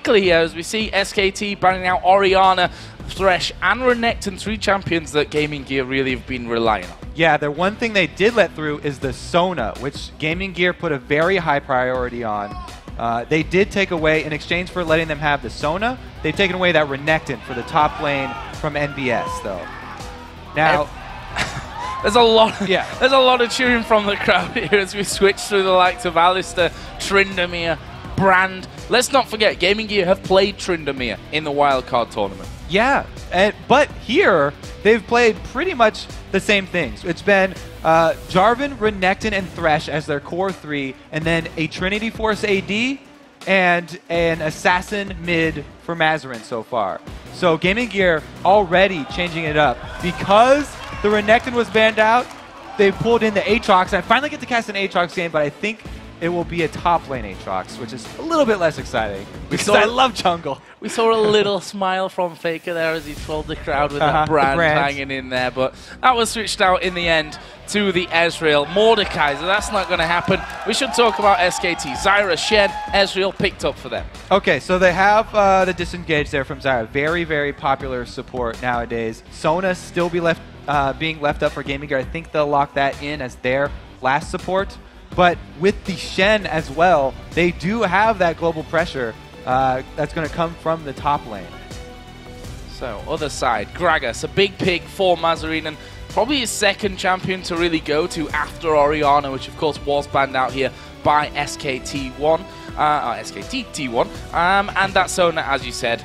quickly here as we see SKT banning out Orianna, Thresh, and Renekton, 3 champions that Gaming Gear really have been relying on. Yeah, the one thing they did let through is the Sona, which Gaming Gear put a very high priority on. They did take away, in exchange for letting them have the Sona, they've taken away that Renekton for the top lane from NBS, though. Now, there's a lot of cheering from the crowd here as we switch through the likes of Alistair, Tryndamere, Brand. Let's not forget, Gaming Gear have played Tryndamere in the wildcard tournament. Yeah, but here they've played pretty much the same things. It's been Jarvan, Renekton, and Thresh as their core 3, and then a Trinity Force AD and an Assassin mid for Mazzerin so far. So Gaming Gear already changing it up. Because the Renekton was banned out, they pulled in the Aatrox. I finally get to cast an Aatrox game, but I think it will be a top lane Aatrox, which is a little bit less exciting because I love jungle. We saw a little smile from Faker there as he trolled the crowd with that brand hanging in there, but that was switched out in the end to the Ezreal. Mordekaiser, so that's not going to happen. We should talk about SKT. Zyra, Shen, Ezreal picked up for them. Okay, so they have the disengage there from Zyra. Very, very popular support nowadays. Sona still being left up for Gaming Gear. I think they'll lock that in as their last support. But with the Shen as well, they do have that global pressure that's going to come from the top lane. So, other side, Gragas, a big pick for Mazzerin, and probably his second champion to really go to after Orianna, which of course was banned out here by SKT1, and that Sona, as you said,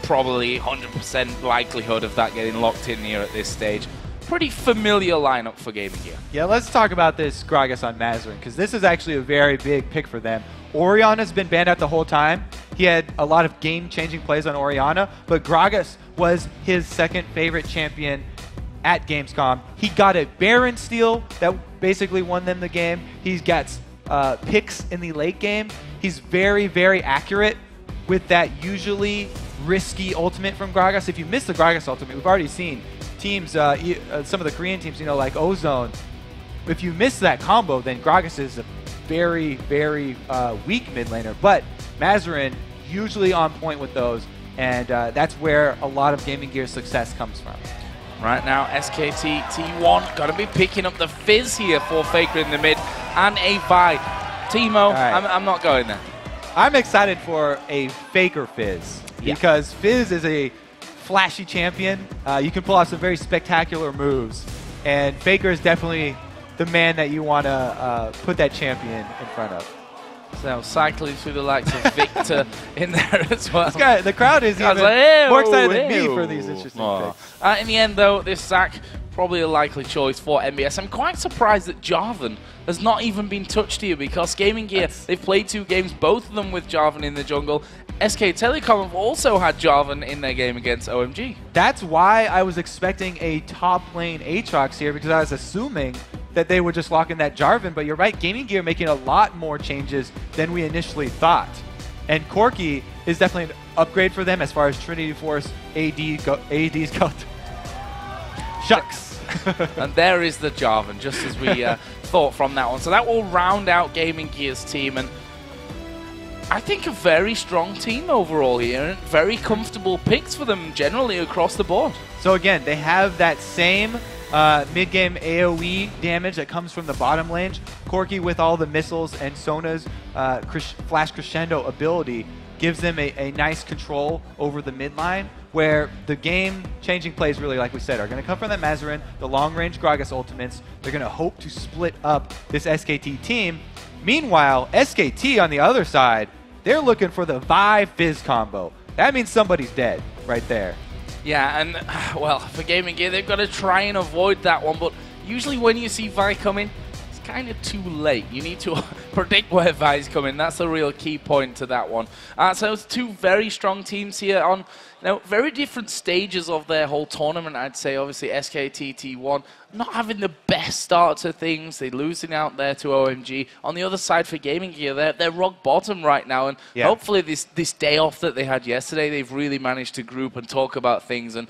probably 100% likelihood of that getting locked in here at this stage. Pretty familiar lineup for Gaming Gear. Yeah, let's talk about this Gragas on Mazzerin, because this is actually a very big pick for them. Orianna's been banned out the whole time. He had a lot of game-changing plays on Orianna, but Gragas was his second favorite champion at Gamescom. He got a Baron steal that basically won them the game. He's got picks in the late game. He's very, very accurate with that usually risky ultimate from Gragas. If you miss the Gragas ultimate, we've already seen teams, some of the Korean teams, like Ozone, if you miss that combo, then Gragas is a very, very weak mid laner. But Mazzerin usually on point with those, and that's where a lot of Gaming Gear's success comes from. Right now, SKT T1 got to be picking up the Fizz here for Faker in the mid, and a Vi. Teemo, right. I'm not going there. I'm excited for a Faker Fizz, because Fizz is a flashy champion. You can pull off some very spectacular moves, and Faker is definitely the man that you want to put that champion in front of. So cycling through the likes of Victor in there as well. This guy, the crowd is even more excited than me for these interesting picks. In the end, though, this Zac probably a likely choice for NBS. I'm quite surprised that Jarvan has not even been touched here, because Gaming Gear, they've played 2 games, both of them with Jarvan in the jungle. SK Telecom have also had Jarvan in their game against OMG. That's why I was expecting a top lane Aatrox here, because I was assuming that they would just lock in that Jarvan. But you're right, Gaming Gear making a lot more changes than we initially thought. And Corki is definitely an upgrade for them as far as Trinity Force ADs go. Shucks. And there is the Jarvan, just as we thought from that one. So that will round out Gaming Gear's team, and I think a very strong team overall here, and very comfortable picks for them generally across the board. So again, they have that same mid-game AoE damage that comes from the bottom lane. Corki, with all the missiles and Sona's Flash Crescendo ability, gives them a nice control over the mid line, where the game-changing plays, really, like we said, are going to come from that Mazzerin, the long-range Gragas ultimates. They're going to hope to split up this SKT team. Meanwhile, SKT on the other side, they're looking for the Vi Fizz combo. That means somebody's dead right there. Yeah, and, well, for Gaming Gear, they've got to try and avoid that one, but usually when you see Vi coming, it's kind of too late. You need to predict where Vi's coming. That's a real key point to that one. So it's 2 very strong teams here on very different stages of their whole tournament, I'd say. Obviously, SKT T1 not having the best start to things. They're losing out there to OMG. On the other side for Gaming Gear, they're rock bottom right now, and hopefully this day off that they had yesterday, they've really managed to group and talk about things and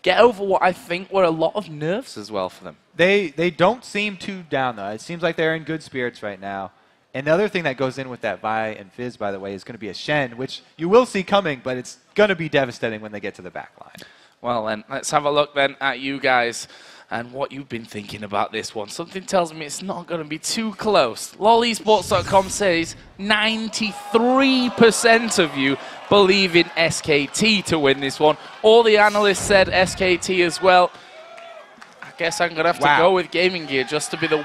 get over what I think were a lot of nerves as well for them. They don't seem too down, though. It seems like they're in good spirits right now. And the other thing that goes in with that Vi and Fizz, by the way, is going to be a Shen, which you will see coming, but it's going to be devastating when they get to the back line. Well, then, let's have a look then at you guys and what you've been thinking about this one. Something tells me it's not going to be too close. LolEsports.com says 93% of you believe in SKT to win this one. All the analysts said SKT as well. I guess I'm going to have to go with GamingGear just to be the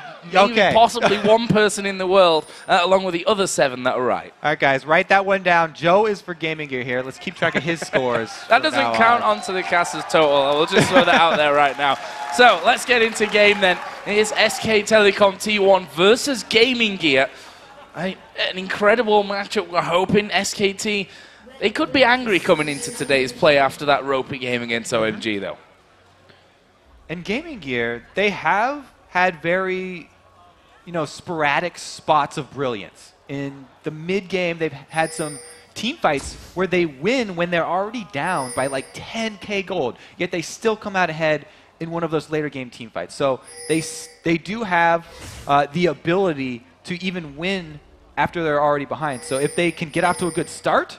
possibly one person in the world, along with the other 7 that are right. All right, guys, write that one down. Joe is for GamingGear here. Let's keep track of his scores. That doesn't count onto the caster's total. I will just throw that out there right now. So let's get into game then. It is SK Telecom T1 versus GamingGear. An incredible matchup. We're hoping SKT, they could be angry coming into today's play after that ropey game against OMG, though. And GamingGear, they have had very, sporadic spots of brilliance. In the mid-game, they've had some team fights where they win when they're already down by like 10K gold, yet they still come out ahead in one of those later game team fights. So they do have the ability to even win after they're already behind. So if they can get off to a good start,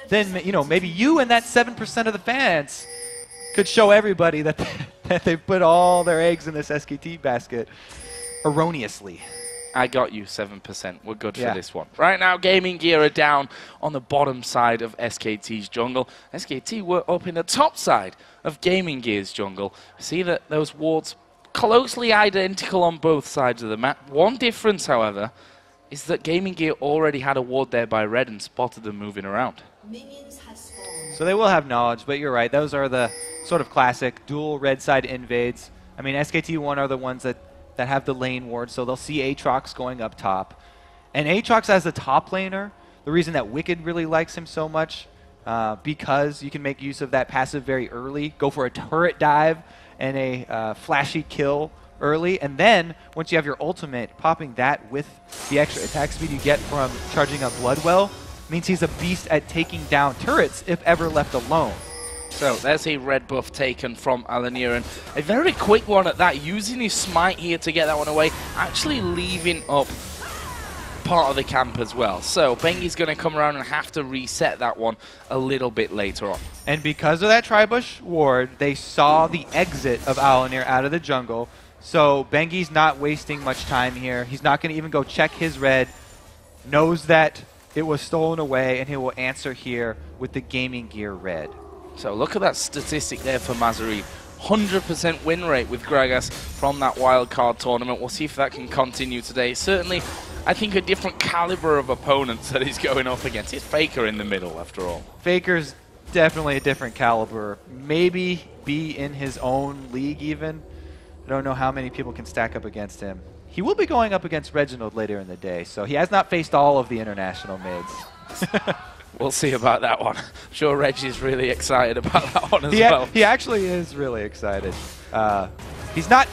then maybe you and that 7% of the fans could show everybody that they've put all their eggs in this SKT basket erroneously. I got you 7%. We're good for this one. Right now, GamingGear are down on the bottom side of SKT's jungle. SKT were up in the top side of GamingGear's jungle. See that those wards closely identical on both sides of the map. One difference, however, is that GamingGear already had a ward there by red and spotted them moving around. So they will have knowledge, but you're right. Those are the sort of classic dual red side invades. I mean, SKT1 are the ones that have the lane ward, so they'll see Aatrox going up top. And Aatrox as the top laner, the reason that Wicked really likes him so much, because you can make use of that passive very early, go for a turret dive and a flashy kill early, and then once you have your ultimate, popping that with the extra attack speed you get from charging up Bloodwell means he's a beast at taking down turrets if ever left alone. So there's a red buff taken from Alunir, and a very quick one at that, using his smite here to get that one away, actually leaving up part of the camp as well. So Bengi's going to come around and have to reset that one a little bit later on. And because of that Tribush ward, they saw the exit of Alunir out of the jungle, so Bengi's not wasting much time here. He's not going to even go check his red, knows that it was stolen away, and he will answer here with the GamingGear red. So look at that statistic there for Mazzerin. 100% win rate with Gragas from that wildcard tournament. We'll see if that can continue today. Certainly, I think a different caliber of opponents that he's going up against. It's Faker in the middle, after all. Faker's definitely a different caliber. Maybe be in his own league even. I don't know how many people can stack up against him. He will be going up against Reginald later in the day, so he has not faced all of the international mids. We'll see about that one. I'm sure Reggie's really excited about that one as well. He actually is really excited. He's not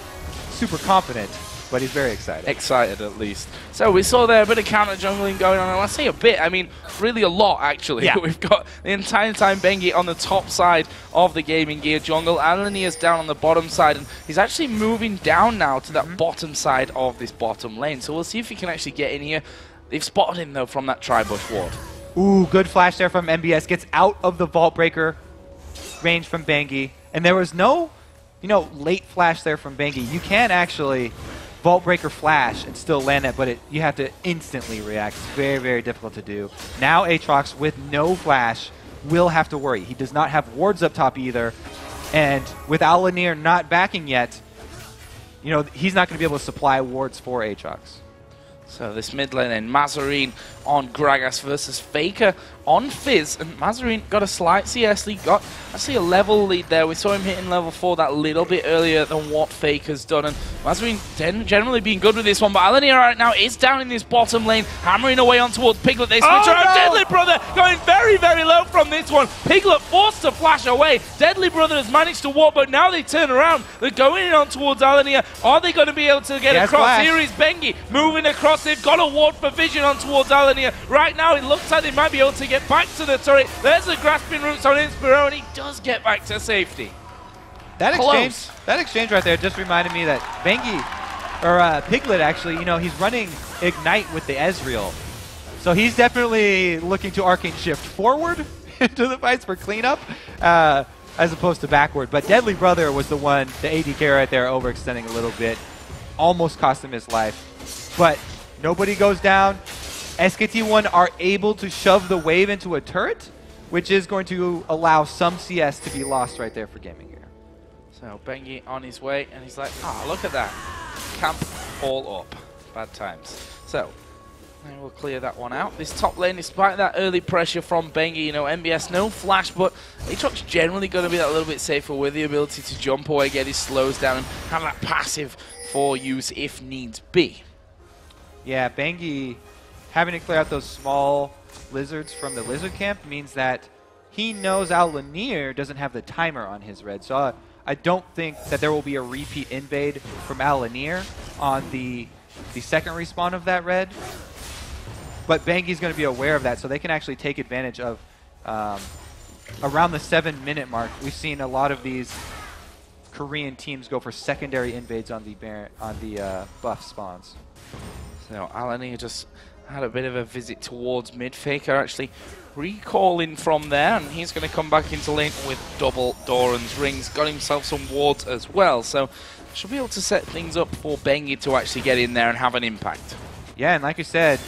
super confident, but he's very excited. Excited, at least. So we saw there a bit of counter jungling going on. And I say a bit, I mean really a lot, actually. Yeah. We've got the entire time Bengi on the top side of the GamingGear jungle. Alunir's down on the bottom side, and he's actually moving down now to that bottom side of this bottom lane. So we'll see if he can actually get in here. They've spotted him, though, from that Tribush ward. Ooh, good flash there from MBS. Gets out of the Vault Breaker range from Bengi. And there was no, late flash there from Bengi. You can actually Vault Breaker flash and still land it, but you have to instantly react. It's very, very difficult to do. Now Aatrox, with no flash, will have to worry. He does not have wards up top either. And with Alunir not backing yet, he's not going to be able to supply wards for Aatrox. So this mid lane then, Mazzerin on Gragas versus Faker on Fizz, and Mazzerin got a slight CS lead, got actually a level lead there. We saw him hitting level 4 that little bit earlier than what Faker's done, and Mazzerin generally being good with this one, but Alunir right now is down in this bottom lane, hammering away on towards Piglet. They switch around. No! DeadlyBrother going very, very low from this one. Piglet forced to flash away. DeadlyBrother has managed to walk, but now they turn around. They're going in on towards Alunir. Are they going to be able to get across? Flash. Here is Bengi moving across. They've got a ward for vision on towards Alunir. Right now, it looks like they might be able to get back to the turret. There's the grasping roots on Inspirro, and he does get back to safety. That exchange right there just reminded me that Bengi Piglet, actually, you know, he's running Ignite with the Ezreal. So he's definitely looking to Arcane Shift forward into the fights for cleanup, as opposed to backward. But DeadlyBrother was the one, the ADK right there, overextending a little bit. Almost cost him his life. But nobody goes down. SKT1 are able to shove the wave into a turret, which is going to allow some CS to be lost right there for GamingGear. So Bengi on his way, and he's like, ah, look at that. Camp all up. Bad times. So, and we'll clear that one out. This top lane, despite that early pressure from Bengi, you know, MBS, no flash, but Aatrox's generally going to be that little bit safer with the ability to jump away, get his slows down, and have that passive for use if needs be. Yeah, Bengi having to clear out those small lizards from the lizard camp means that he knows Alunir doesn't have the timer on his red. So I don't think that there will be a repeat invade from Alunir on the second respawn of that red. But Bengi's going to be aware of that, so they can actually take advantage of around the 7-minute mark. We've seen a lot of these Korean teams go for secondary invades on the buff spawns. So Alunir just had a bit of a visit towards mid. Faker actually recalling from there, and he's going to come back into lane with double Doran's rings. Got himself some wards as well, so should be able to set things up for Bengi to actually get in there and have an impact. Yeah, and like I said,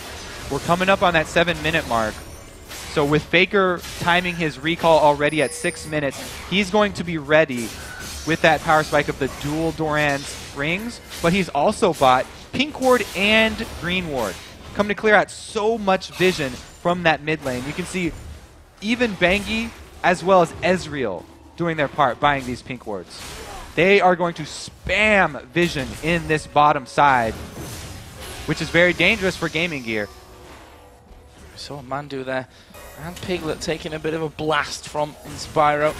we're coming up on that 7-minute mark. So with Faker timing his recall already at 6 minutes, he's going to be ready with that power spike of the dual Doran's rings, but he's also bought pink ward and green ward. Coming to clear out so much vision from that mid lane. You can see even Bengi as well as Ezreal doing their part, buying these pink wards. They are going to spam vision in this bottom side, which is very dangerous for GamingGear. We saw Mandu there, and Piglet taking a bit of a blast from Inspirro.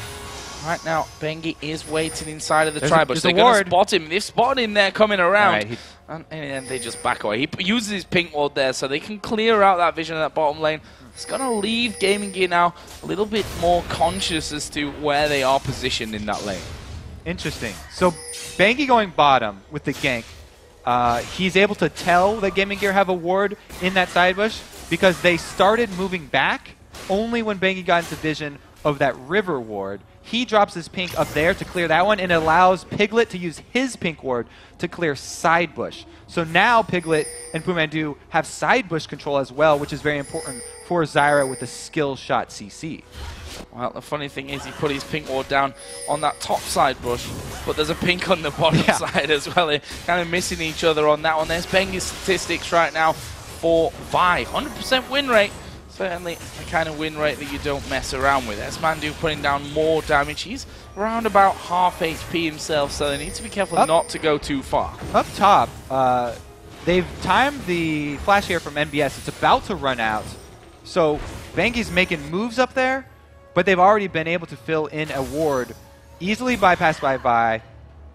Right now, Bengi is waiting inside of the tri-bush. They're going to spot him. They've spotted him there coming around. Right, and then they just back away. He uses his pink ward there so they can clear out that vision of that bottom lane. It's going to leave GamingGear now a little bit more conscious as to where they are positioned in that lane. Interesting. So Bengi going bottom with the gank. He's able to tell that GamingGear have a ward in that side bush because they started moving back only when Bengi got into vision of that river ward. He drops his pink up there to clear that one and allows Piglet to use his pink ward to clear side bush. So now Piglet and PoohManDu have side bush control as well, which is very important for Zyra with the SKillshot CC. Well, the funny thing is he put his pink ward down on that top side bush, but there's a pink on the bottom side as well. They're kind of missing each other on that one. There's Bengi's statistics right now for Vi. 100% win rate. Certainly the kind of win rate that you don't mess around with. SKT putting down more damage. He's around about half HP himself, so they need to be careful not to go too far. Up top, they've timed the flash here from MBS. It's about to run out. So Bengi's making moves up there, but they've already been able to fill in a ward easily bypassed by Vi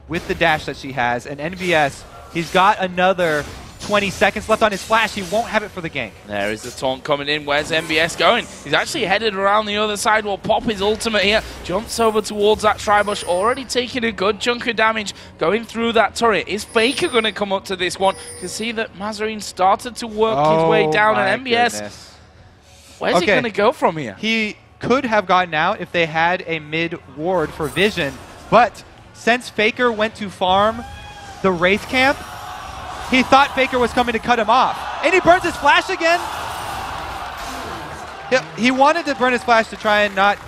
with the dash that she has. And NBS, he's got another 20 seconds left on his flash. He won't have it for the gank. There is the taunt coming in. Where's MBS going? He's actually headed around the other side. Will pop his ultimate here. Jumps over towards that tri-bush. Already taking a good chunk of damage going through that turret. Is Faker going to come up to this one? You can see that Mazzerin started to work his way down. And MBS, where's he going to go from here? He could have gotten out if they had a mid ward for vision. But since Faker went to farm the Wraith camp, he thought Faker was coming to cut him off. And he burns his flash again. He wanted to burn his flash to try and not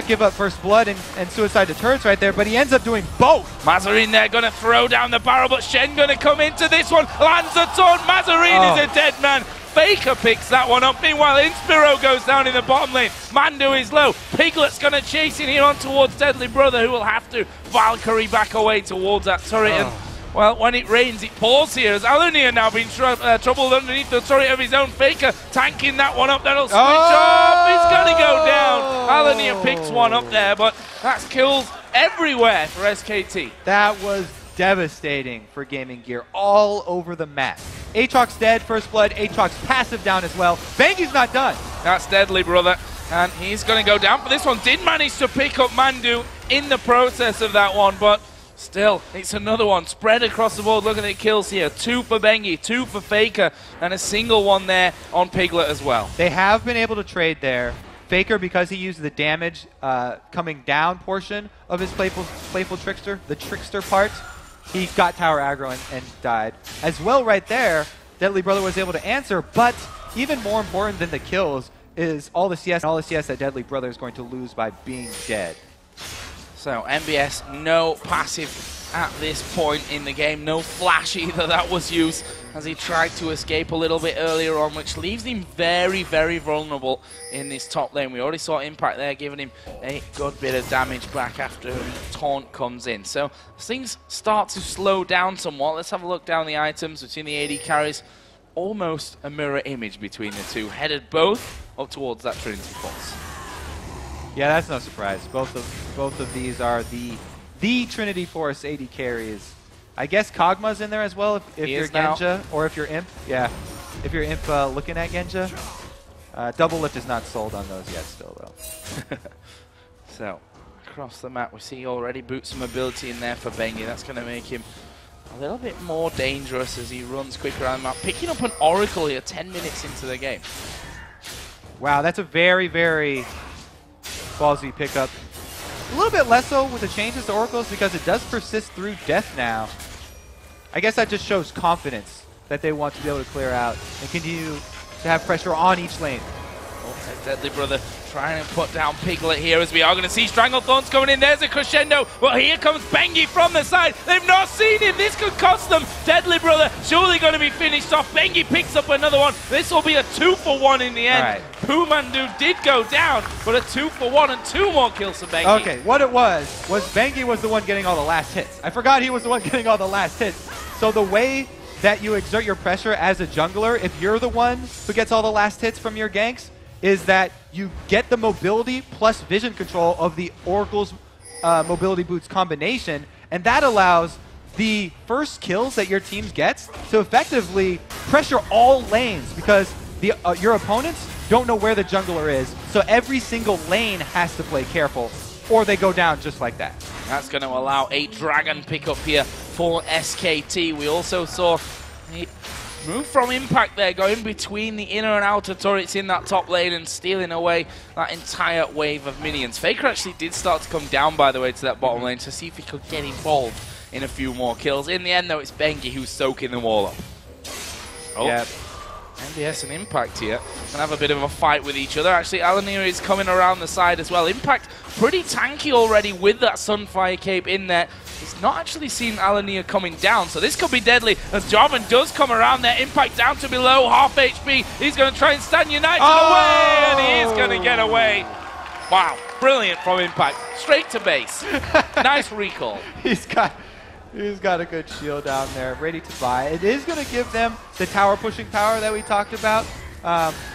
give up first blood and suicide to turrets right there, but he ends up doing both. Mazzerin there going to throw down the barrel, but Shen going to come into this one. Lands a taunt. Mazzerin is a dead man. Faker picks that one up. Meanwhile, Inspirro goes down in the bottom lane. Mandu is low. Piglet's going to chase in here on towards DeadlyBrother, who will have to Valkyrie back away towards that turret. And, well, when it rains, it pours here. As Alunir now being troubled underneath the turret of his own. Faker tanking that one up. That'll switch off. It's going to go down. Alunir picks one up there, but that's kills everywhere for SKT. That was devastating for GamingGear all over the map. Aatrox dead, first blood. Aatrox passive down as well. Bengi's not done. That's DeadlyBrother, and he's going to go down for this one. Did manage to pick up Mandu in the process of that one, but Still, it's another one spread across the board. Look at the kills here. 2 for Bengi, 2 for Faker, and a single one there on Piglet as well. They have been able to trade there. Faker, because he used the damage coming down portion of his playful trickster, the trickster part, he got tower aggro and died. As well right there, DeadlyBrother was able to answer, but even more important than the kills is all the CS that DeadlyBrother is going to lose by being dead. So MBS, no passive at this point in the game. No flash either that was used as he tried to escape a little bit earlier on, which leaves him very, very vulnerable in this top lane. We already saw Impact there giving him a good bit of damage back after the taunt comes in. So things start to slow down somewhat. Let's have a look down the items between the AD carries. Almost a mirror image between the two, headed both up towards that Trinity Force. Yeah, that's no surprise. Both of these are the Trinity Force AD carries. I guess Kog'Maw's in there as well if you're Genja or if you're Imp. Yeah, if you're Imp looking at Genja. Double Lift is not sold on those yet still, though. So, across the map we see already boots some ability in there for Bengi. That's going to make him a little bit more dangerous as he runs quicker around the map. Picking up an Oracle here 10 minutes into the game. Wow, that's a very, very ballsy pickup. A little bit less so with the changes to Oracles because it does persist through death now. I guess that just shows confidence that they want to be able to clear out and continue to have pressure on each lane. DeadlyBrother trying to put down Piglet here as we are going to see Stranglethorns coming in. There's a crescendo. Well, here comes Bengi from the side. They've not seen him. This could cost them. DeadlyBrother surely going to be finished off. Bengi picks up another one. This will be a 2-for-1 in the end. Right. PoohManDu did go down, but a 2-for-1 and 2 more kills for Bengi. Okay, what it was Bengi was the one getting all the last hits. I forgot he was the one getting all the last hits. So the way that you exert your pressure as a jungler, if you're the one who gets all the last hits from your ganks, is that you get the mobility plus vision control of the Oracle's mobility boots combination, and that allows the first kills that your team gets to effectively pressure all lanes because your opponents don't know where the jungler is, so every single lane has to play careful or they go down just like that. That's going to allow a Dragon pickup here for SKT. We also saw a move from Impact there, going between the inner and outer turrets in that top lane and stealing away that entire wave of minions. Faker actually did start to come down, by the way, to that bottom lane to see if he could get involved in a few more kills. In the end, though, it's Bengi who's soaking them all up. Oh, yeah. MBS and Impact here can have a bit of a fight with each other. Actually, Alunir is coming around the side as well. Impact pretty tanky already with that Sunfire Cape in there. He's not actually seen Alunir coming down, so this could be deadly as Jarvan does come around there. Impact down to below half HP. He's going to try and stand United away, and he is going to get away. Wow, brilliant from Impact. Straight to base. Nice recall. He's got a good shield down there, ready to buy. It is going to give them the tower pushing power that we talked about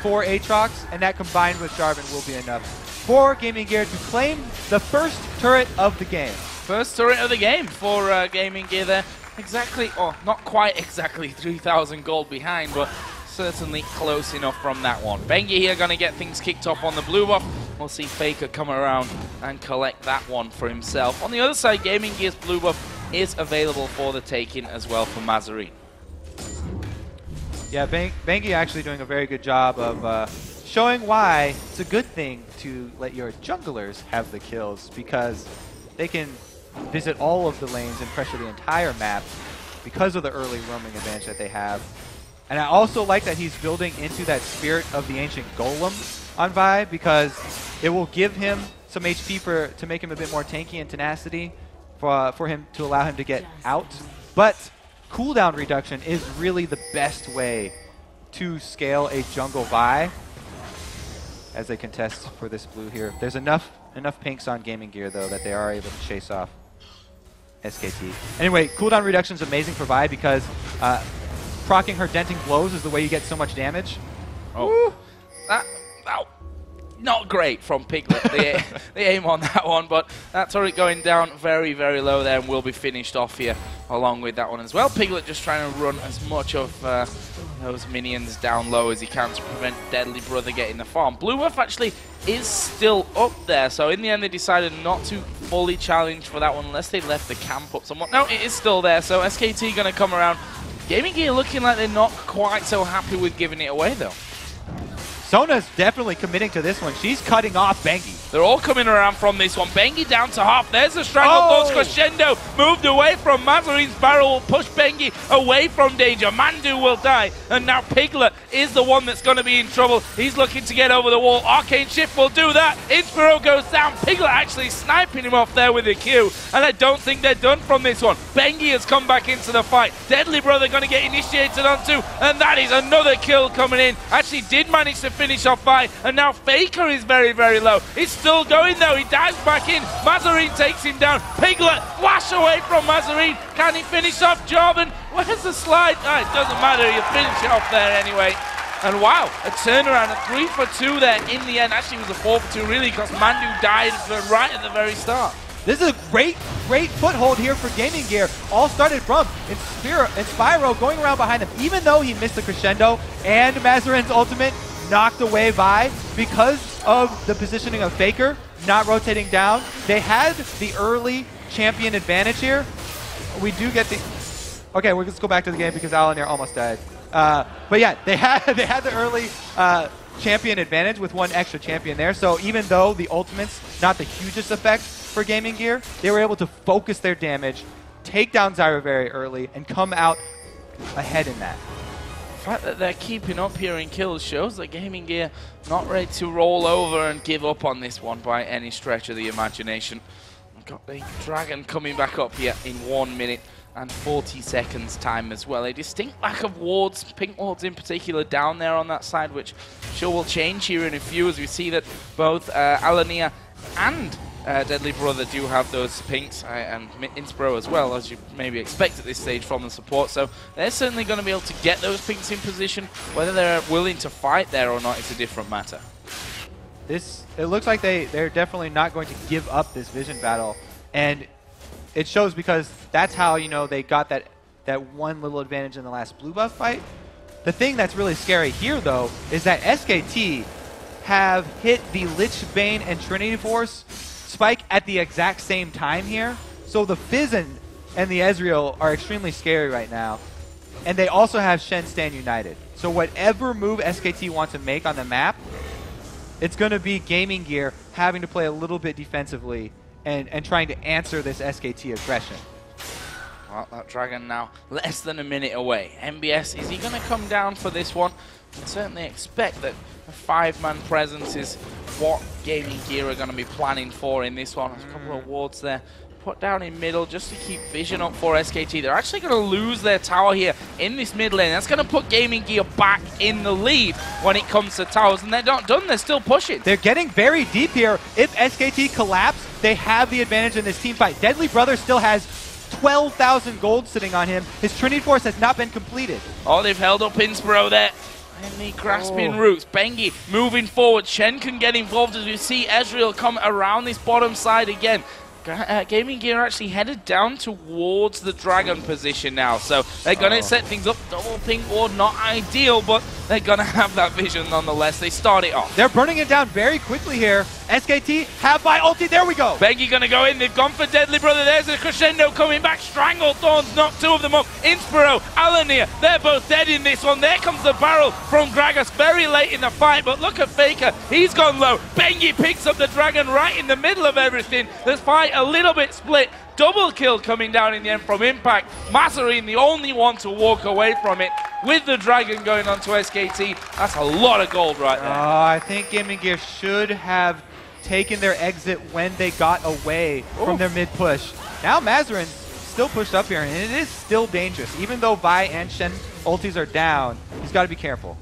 for Aatrox, and that combined with Jarvan will be enough for GamingGear to claim the first turret of the game. First turret of the game for GamingGear there. Exactly, or not quite exactly 3,000 gold behind, but certainly close enough from that one. Bengi here going to get things kicked off on the blue buff. We'll see Faker come around and collect that one for himself. On the other side, GamingGear's blue buff is available for the taking as well for Mazzerin. Yeah, Bengi actually doing a very good job of showing why it's a good thing to let your junglers have the kills, because they can visit all of the lanes and pressure the entire map because of the early roaming advantage that they have. And I also like that he's building into that spirit of the ancient golem on Vi, because it will give him some HP to make him a bit more tanky and tenacity for him to allow him to get out. But cooldown reduction is really the best way to scale a jungle Vi as they contest for this blue here. There's enough pinks on GamingGear though that they are able to chase off SKT. Anyway, cooldown reduction is amazing for Vi because proccing her denting blows is the way you get so much damage. Oh, not great from Piglet, the aim on that one, but that turret going down very, very low there and will be finished off here along with that one as well. Piglet just trying to run as much of those minions down low as he can to prevent DeadlyBrother getting the farm. Blue buff actually is still up there, so in the end they decided not to fully challenged for that one unless they left the camp up somewhat. No, it is still there, so SKT going to come around. GamingGear looking like they're not quite so happy with giving it away, though. Sona's definitely committing to this one. She's cutting off bengi. They're all coming around from this one. bengi down to half. There's a stranglethorns. Crescendo moved away from Mazzerin's barrel. Will push bengi away from danger. Mandu will die. And now Piglet is the one that's going to be in trouble. He's looking to get over the wall. Arcane Shift will do that. Inspirro goes down. Piglet actually sniping him off there with the Q. And I don't think they're done from this one. bengi has come back into the fight. DeadlyBrother going to get initiated onto. And that is another kill coming in. Actually did manage to finish off by. And now Faker is very, very low. He's still going though. He dives back in. Mazzerin takes him down. Piglet flash away from Mazzerin. Can he finish off job? And where's the slide? Oh, it doesn't matter. He'll finish it off there anyway. And wow, a turnaround, a 3 for 2 there in the end. Actually, it was a 4 for 2 really because Mandu died right at the very start. This is a great foothold here for GamingGear. All started from Inspirro going around behind him, even though he missed the crescendo and Mazzerin's ultimate knocked away by because of the positioning of Faker not rotating down. They had the early champion advantage here. We do get the... Okay, we'll just go back to the game because Alunir almost died. But yeah, they had the early champion advantage with one extra champion there. So even though the ultimate's not the hugest effect for GamingGear, they were able to focus their damage, take down Zyra very early, and come out ahead in that. The fact that they're keeping up here in kills shows that GamingGear not ready to roll over and give up on this one by any stretch of the imagination. We've got the Dragon coming back up here in 1 minute and 40 seconds time as well. A distinct lack of wards, pink wards in particular, down there on that side, which sure will change here in a few as we see that both Alunir and DeadlyBrother do have those pinks, and Inspirro as well, as you maybe expect at this stage from the support. So they're certainly going to be able to get those pinks in position. Whether they're willing to fight there or not is a different matter. It looks like they're definitely not going to give up this vision battle, and it shows because that's how, you know, they got that one little advantage in the last blue buff fight. The thing that's really scary here, though, is that SKT have hit the Lich Bane and Trinity Force spike at the exact same time here. So the Fizzin and the Ezreal are extremely scary right now. And they also have Shen stand united. So whatever move SKT wants to make on the map, it's going to be GamingGear having to play a little bit defensively and trying to answer this SKT aggression. Well, that Dragon now less than a minute away. MBS, is he going to come down for this one? I certainly expect that a 5-man presence is what GamingGear are going to be planning for in this one. There's a couple of wards there put down in middle just to keep vision up for SKT. They're actually going to lose their tower here in this mid lane. That's going to put GamingGear back in the lead when it comes to towers, and they're not done. They're still pushing. They're getting very deep here. If SKT collapse, they have the advantage in this team fight. DeadlyBrother still has 12,000 gold sitting on him. His Trinity Force has not been completed. Oh, they've held up Inspirro there. And the grasping roots. bengi moving forward. Shen can get involved as we see Ezreal come around this bottom side again. GamingGear actually headed down towards the Dragon position now, so they're going to set things up. Double pink ward, not ideal, but they're going to have that vision nonetheless. They start it off. They're burning it down very quickly here. SKT have by ulti. There we go. bengi going to go in. They've gone for DeadlyBrother. There's a crescendo coming back. Stranglethorns knock 2 of them up. Inspirro, Alunir, they're both dead in this one. There comes the barrel from Gragas very late in the fight, but look at Faker. He's gone low. bengi picks up the Dragon right in the middle of everything. This fight a little bit split. Double kill coming down in the end from Impact. Mazzerin, the only one to walk away from it, with the Dragon going on to SKT. That's a lot of gold right there. I think GamingGear should have taken their exit when they got away from their mid push. Now Mazzerin's still pushed up here, and it is still dangerous. Even though Vi and Shen ultis are down, he's got to be careful.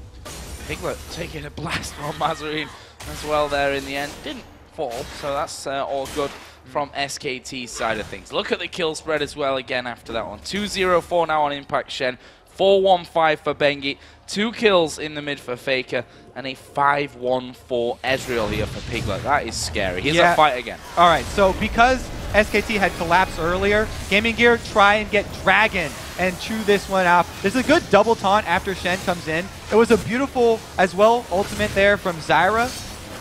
Piglet taking a blast from Mazzerin as well there in the end. Didn't fall, so that's all good from SKT's side of things. Look at the kill spread as well again after that one. 2-0-4 now on Impact Shen. 4-1-5 for bengi. 2 kills in the mid for Faker. And a 5-1-4 Ezreal here for Piglet. That is scary. Here's a fight again. All right, so because SKT had collapsed earlier, GamingGear try and get Dragon and chew this one out. There's a good double taunt after Shen comes in. It was a beautiful, as well, ultimate there from Zyra.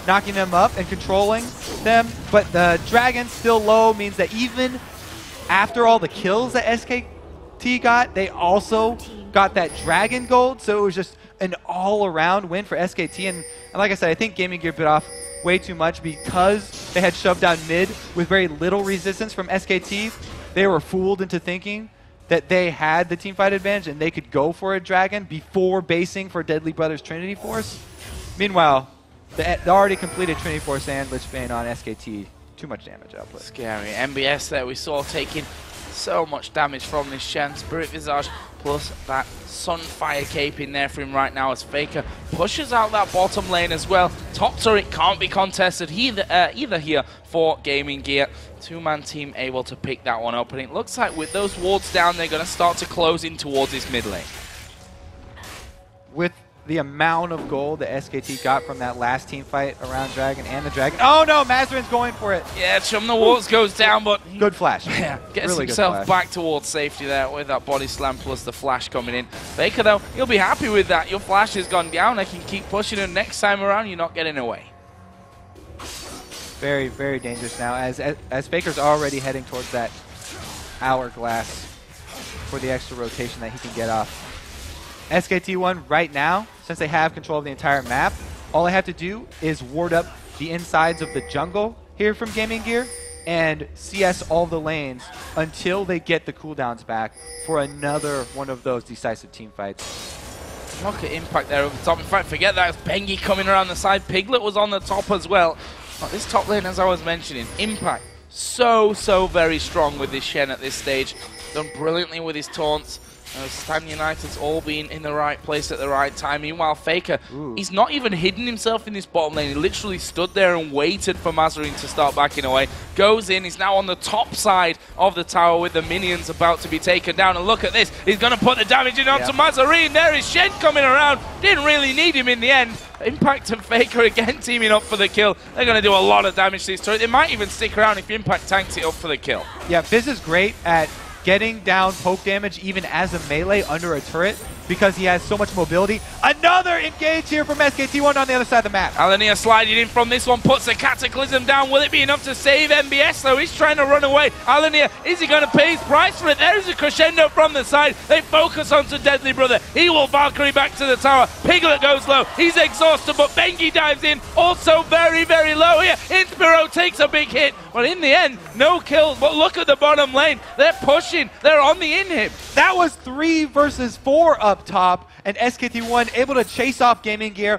knocking them up and controlling them. But the Dragon still low means that even after all the kills that SKT got, they also got that Dragon gold. So it was just an all-around win for SKT. And like I said, I think GamingGear bit off way too much because they had shoved down mid with very little resistance from SKT. They were fooled into thinking that they had the teamfight advantage and they could go for a Dragon before basing for DeadlyBrother's Trinity Force. Meanwhile, the already completed Trinity Force and Lich Bane on SKT, too much damage output. Scary. MBS there we saw taking so much damage from this Shen. Spirit Visage plus that Sunfire Cape in there for him right now as Faker pushes out that bottom lane as well. Top turret can't be contested either here for GamingGear. Two-man team able to pick that one up, and it looks like with those wards down, they're going to start to close in towards this mid lane. With the amount of gold that SKT got from that last team fight around Dragon and the Dragon. Oh no, Mazzerin's going for it. Yeah, Chum the Wards goes down, but good flash. Yeah, gets really himself back towards safety there with that body slam plus the flash coming in. Faker though, he'll be happy with that. Your flash has gone down. I can keep pushing, and next time around, you're not getting away. Very, very dangerous now as Faker's already heading towards that hourglass for the extra rotation that he can get off. SKT1 right now, since they have control of the entire map, all I have to do is ward up the insides of the jungle here from GamingGear and CS all the lanes until they get the cooldowns back for another one of those decisive team fights. Look at Impact there over the top. In fact, forget that. It's Bengi coming around the side. Piglet was on the top as well. But this top lane, as I was mentioning, Impact so very strong with this Shen at this stage. Done brilliantly with his taunts. Stan United's all been in the right place at the right time. Meanwhile, Faker, he's not even hidden himself in this bottom lane. He literally stood there and waited for Mazzerin to start backing away. Goes in, he's now on the top side of the tower with the minions about to be taken down. And look at this, he's going to put the damage in onto Mazzerin. There is Shen coming around. Didn't really need him in the end. Impact and Faker again teaming up for the kill. They're going to do a lot of damage to this turret. They might even stick around if Impact tanks it up for the kill. Yeah, Fizz is great at getting down poke damage even as a melee under a turret because he has so much mobility. Another engage here from SKT1 on the other side of the map. Alunir sliding in from this one, puts a Cataclysm down. Will it be enough to save MBS though? He's trying to run away. Alunir, is he going to pay his price for it? There's a crescendo from the side. They focus onto DeadlyBrother. He will Valkyrie back to the tower. Piglet goes low. He's exhausted, but Bengi dives in. Also very low here. Inspirro takes a big hit, but in the end, no kills. But look at the bottom lane. They're pushing. They're on the inhib. That was 3 versus 4 up top, and SKT1 able to chase off GamingGear,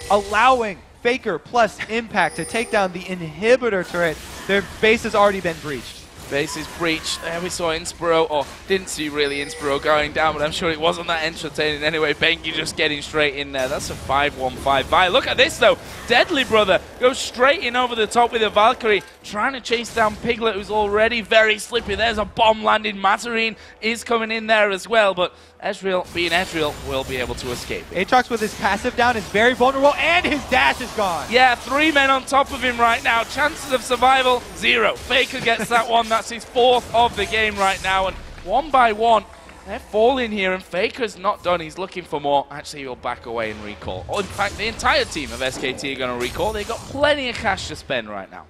allowing Faker plus Impact to take down the inhibitor turret. Their base has already been breached. Base is breached. There we saw Inspirro, or didn't see really Inspirro going down, but I'm sure it wasn't that entertaining anyway. Bengi just getting straight in there. That's a 5-1-5 buy. Look at this though. DeadlyBrother goes straight in over the top with a Valkyrie, trying to chase down Piglet, who's already very slippy. There's a bomb landing. Mazzerin is coming in there as well, but Ezreal, being Ezreal, will be able to escape. Aatrox with his passive down is very vulnerable, and his dash is gone. Yeah, 3 men on top of him right now. Chances of survival, 0. Faker gets that one. That's his 4th of the game right now, and 1 by 1, they're falling here, and Faker's not done. He's looking for more. Actually, he'll back away and recall. Oh, in fact, the entire team of SKT are going to recall. They've got plenty of cash to spend right now.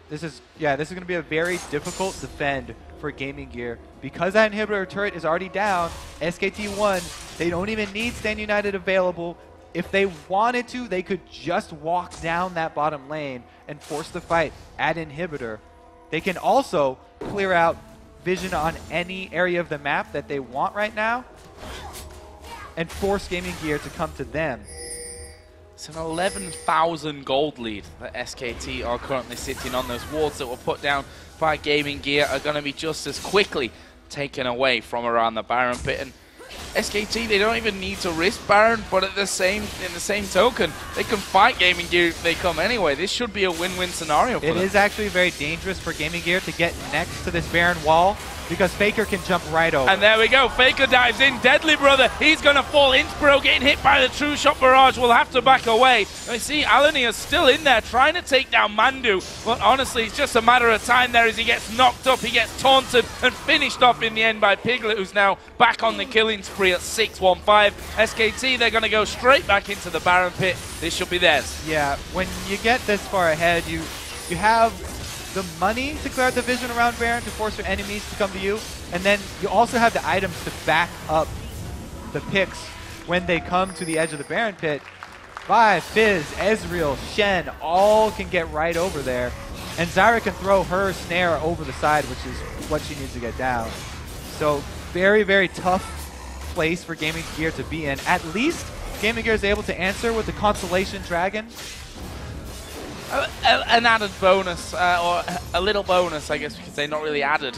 This is going to be a very difficult defend for GamingGear. Because that inhibitor turret is already down, SKT1, they don't even need Stan United available. If they wanted to, they could just walk down that bottom lane and force the fight at inhibitor. They can also clear out vision on any area of the map that they want right now and force GamingGear to come to them. It's an 11,000 gold lead that SKT are currently sitting on. Those wards that were put down by GamingGear are going to be just as quickly taken away from around the Baron pit. And SKT, they don't even need to risk Baron, but in the same token, they can fight GamingGear if they come anyway. This should be a win-win scenario for them. It is actually very dangerous for GamingGear to get next to this Baron wall because Faker can jump right over. And there we go. Faker dives in. DeadlyBrother, he's going to fall. Inspirro getting hit by the True Shot barrage. Will have to back away. I see Alunir still in there trying to take down MoohManDu. But honestly, it's just a matter of time there as he gets knocked up. He gets taunted and finished off in the end by Piglet, who's now back on the killing spree at 6-1-5. SKT, they're going to go straight back into the Baron pit. This should be theirs. Yeah, when you get this far ahead, you have the money to clear out the vision around Baron to force your enemies to come to you, and then you also have the items to back up the picks when they come to the edge of the Baron pit. Vi, Fizz, Ezreal, Shen, all can get right over there, and Zyra can throw her snare over the side, which is what she needs to get down. So very, very tough place for GamingGear to be in. At least GamingGear is able to answer with the Constellation Dragon. An added bonus, or a little bonus, I guess we could say, not really added,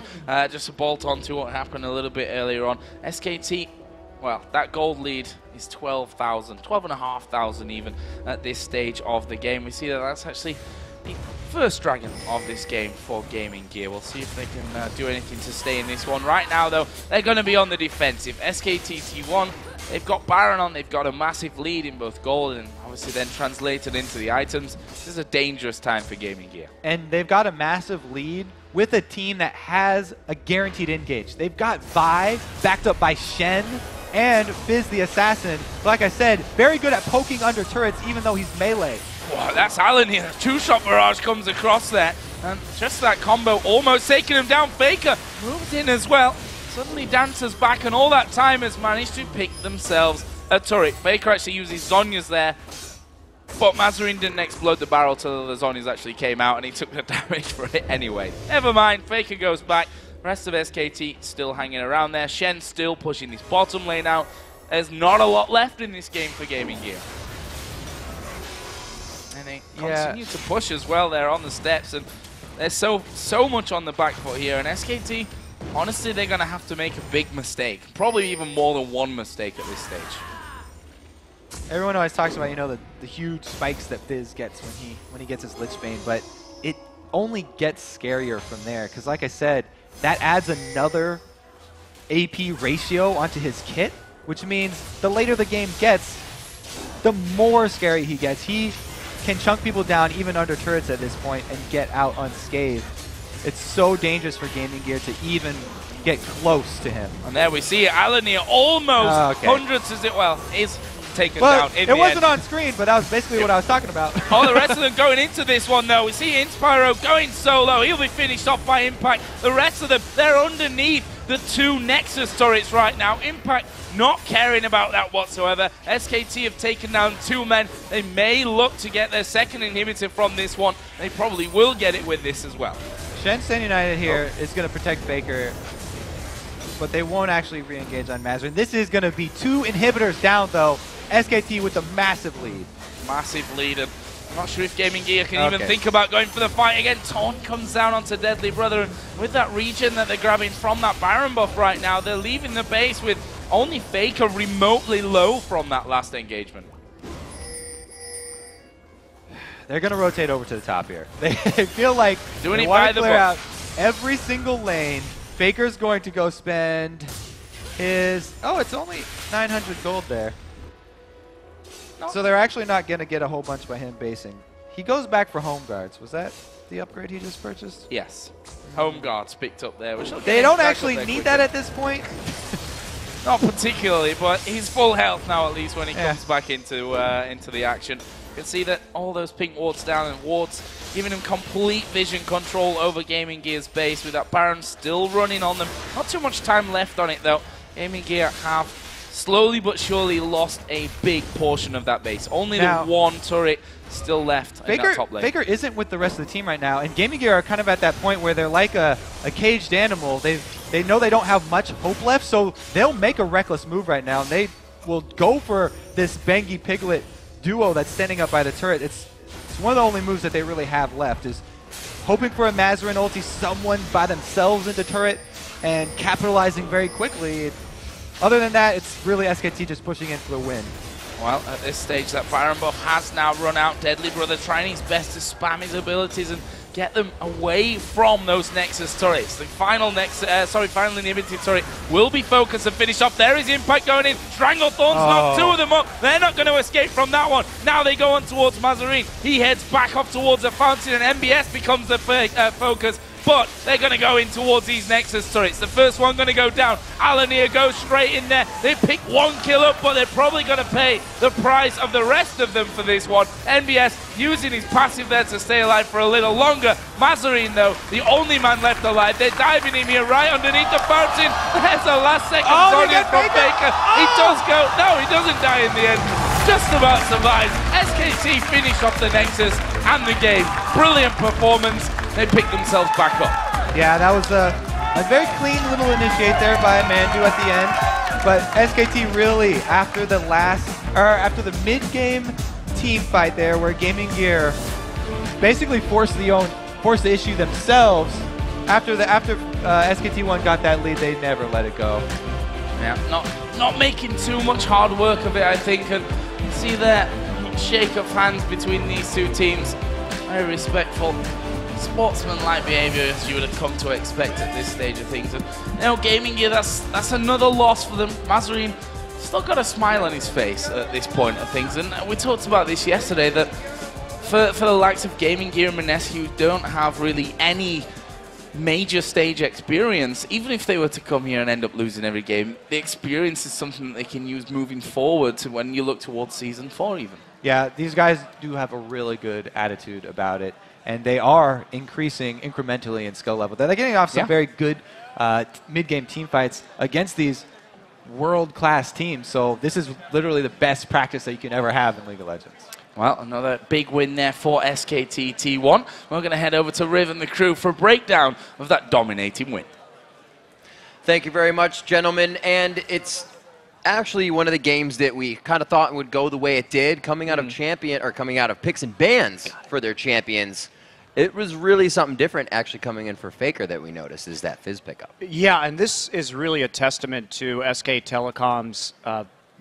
just a bolt on to what happened a little bit earlier on. SKT, well, that gold lead is 12,000, 12,500 even at this stage of the game. We see that that's actually the first dragon of this game for GamingGear. We'll see if they can do anything to stay in this one. Right now, though, they're going to be on the defensive. SKT T1, they've got Baron on, they've got a massive lead in both gold and obviously then translated into the items. This is a dangerous time for GamingGear. And they've got a massive lead with a team that has a guaranteed engage. They've got Vi backed up by Shen and Fizz the Assassin. Like I said, very good at poking under turrets even though he's melee. Wow, that's Alunir. Two-shot barrage comes across there. And just that combo almost taking him down. Faker moves in as well. Suddenly Dancer's back, and all that time has managed to pick themselves a turret. Faker actually uses Zhonya's there, but Mazzerin didn't explode the barrel till the Zhonya's actually came out, and he took the damage for it anyway. Never mind, Faker goes back. Rest of SKT still hanging around there. Shen still pushing this bottom lane out. There's not a lot left in this game for GamingGear. And they continue to push as well there on the steps, and there's so much on the back foot here, and SKT, honestly, they're going to have to make a big mistake. Probably even more than one mistake at this stage. Everyone always talks about, you know, the huge spikes that Fizz gets when he gets his Lich Bane, but it only gets scarier from there, because like I said, that adds another AP ratio onto his kit, which means the later the game gets, the more scary he gets. He can chunk people down even under turrets at this point and get out unscathed. It's so dangerous for GamingGear to even get close to him. And there we see it. Alunir almost hundreds as it, well, is taken down in the It wasn't end. on screen, but that was basically what I was talking about. All the rest of them going into this one, though. We see Inspirro going solo. He'll be finished off by Impact. The rest of them, they're underneath the two Nexus turrets right now. Impact not caring about that whatsoever. SKT have taken down 2 men. They may look to get their second inhibitor from this one. They probably will get it with this as well. Shen Stand United here is going to protect Faker, but they won't actually re-engage on Mazzerin. This is going to be 2 inhibitors down, though. SKT with a massive lead. Massive lead, and I'm not sure if GamingGear can even think about going for the fight again. Taunt comes down onto DeadlyBrother, and with that regen that they're grabbing from that Baron buff right now, they're leaving the base with only Faker remotely low from that last engagement. They're going to rotate over to the top here. They feel like doing they want to clear out every single lane. Faker's going to go spend his... Oh, it's only 900 gold there. No. So they're actually not going to get a whole bunch by him basing. He goes back for Home Guards. Was that the upgrade he just purchased? Yes. Home Guards picked up there. Which they don't actually need that at this point. Not particularly, but he's full health now at least when he comes back into the action. You can see that all those pink wards down and wards giving him complete vision control over GamingGear's base with that Baron still running on them. Not too much time left on it though. GamingGear have slowly but surely lost a big portion of that base. Only the 1 turret still left in that top lane. Faker isn't with the rest of the team right now, and GamingGear are kind of at that point where they're like a caged animal. They know they don't have much hope left, so they'll make a reckless move right now, and they will go for this bengi Piglet duo that's standing up by the turret. It's one of the only moves that they really have left, is hoping for a Mazzerin ulti, someone by themselves into turret, and capitalizing very quickly. Other than that, it's really SKT just pushing in for the win. Well, at this stage, that Baron buff has now run out. DeadlyBrother trying his best to spam his abilities and get them away from those Nexus turrets. The final final inhibited turret will be focused and finished off. There is Impact going in. Stranglethorns knocked 2 of them up. They're not going to escape from that one. Now they go on towards Mazzerin. He heads back off towards the fountain, and MBS becomes the focus. But they're going to go in towards these Nexus turrets. The first one going to go down. Alunir goes straight in there. They pick 1 kill up, but they're probably going to pay the price of the rest of them for this one. NBS using his passive there to stay alive for a little longer. Mazzerin, though, the only man left alive. They're diving him here right underneath the fountain. There's a last-second Zonian from Faker. He does go. No, he doesn't die in the end. Just about survives. SKT finished off the Nexus and the game. Brilliant performance. They pick themselves back up. Yeah, that was a very clean little initiate there by ManDu at the end. But SKT really, after the mid-game team fight there, where GamingGear basically forced the issue themselves. After SKT1 got that lead, they never let it go. Yeah, not making too much hard work of it, I think. And see that shake of hands between these two teams. Very respectful, sportsman-like behavior as you would have come to expect at this stage of things. And you know, GamingGear, that's another loss for them. Mazzerin still got a smile on his face at this point of things, and we talked about this yesterday, that for the likes of GamingGear and Manescu, who don't have really any major stage experience, even if they were to come here and end up losing every game, the experience is something that they can use moving forward to when you look towards Season 4 even. Yeah, these guys do have a really good attitude about it, and they are increasing incrementally in skill level. They're getting off some very good mid-game team fights against these world-class teams, so this is literally the best practice that you can ever have in League of Legends. Well, another big win there for SKT T1. We're going to head over to Riv and the crew for a breakdown of that dominating win. Thank you very much, gentlemen, and it's actually one of the games that we kind of thought would go the way it did, coming out of coming out of picks and bans for their champions. It was really something different actually coming in for Faker that we noticed, is that Fizz pickup. Yeah, and this is really a testament to SK Telecom's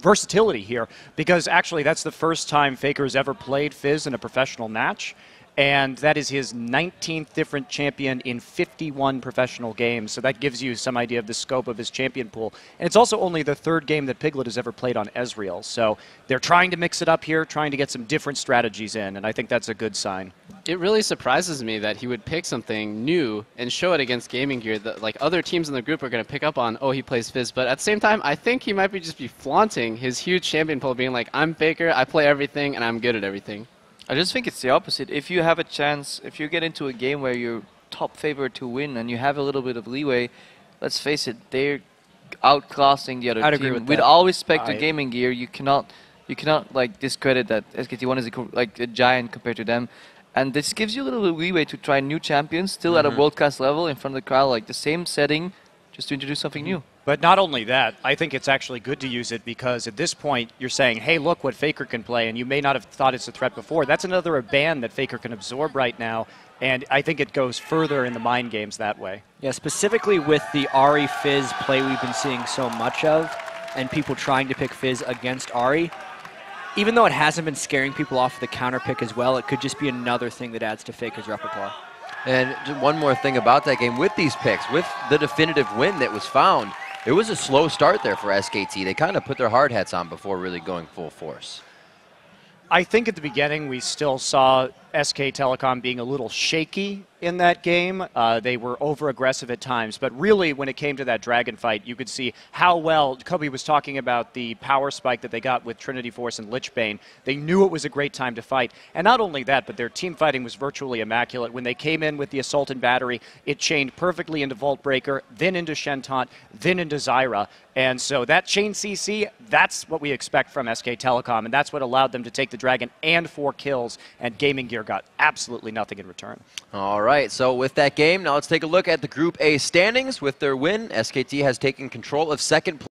versatility here, because actually that's the first time Faker has ever played Fizz in a professional match, and that is his 19th different champion in 51 professional games, so that gives you some idea of the scope of his champion pool. And it's also only the 3rd game that Piglet has ever played on Ezreal, so they're trying to mix it up here, trying to get some different strategies in, and I think that's a good sign. It really surprises me that he would pick something new and show it against GamingGear that like other teams in the group are going to pick up on, oh, he plays Fizz, but at the same time, I think he might just be flaunting his huge champion pool, being like, I'm Faker, I play everything, and I'm good at everything. I just think it's the opposite. If you have a chance, if you get into a game where you're top favorite to win and you have a little bit of leeway, let's face it, they're outclassing the other I'd team. agree with With that. all respect to GamingGear, you cannot like discredit that SKT1 is like a giant compared to them. And this gives you a little leeway to try new champions, still at a world-class level in front of the crowd, like the same setting, just to introduce something new. But not only that, I think it's actually good to use it because at this point you're saying, hey, look what Faker can play, and you may not have thought it's a threat before. That's another ban that Faker can absorb right now, and I think it goes further in the mind games that way. Yeah, specifically with the Ahri Fizz play we've been seeing so much of, and people trying to pick Fizz against Ahri, even though it hasn't been scaring people off the counter pick as well, it could just be another thing that adds to Faker's repertoire. And just one more thing about that game, with these picks, with the definitive win that was found, it was a slow start there for SKT. They kind of put their hard hats on before really going full force. I think at the beginning we still saw SK Telecom being a little shaky in that game. They were over-aggressive at times, but really when it came to that Dragon fight, you could see how well, Kobe was talking about the power spike that they got with Trinity Force and Lichbane. They knew it was a great time to fight. And not only that, but their team fighting was virtually immaculate. When they came in with the Assault and Battery, it chained perfectly into Vault Breaker, then into Shentot, then into Zyra. And so that chain CC, that's what we expect from SK Telecom, and that's what allowed them to take the Dragon and 4 kills, and GamingGear got absolutely nothing in return. All right, so with that game, now let's take a look at the Group A standings. With their win, SKT has taken control of second place.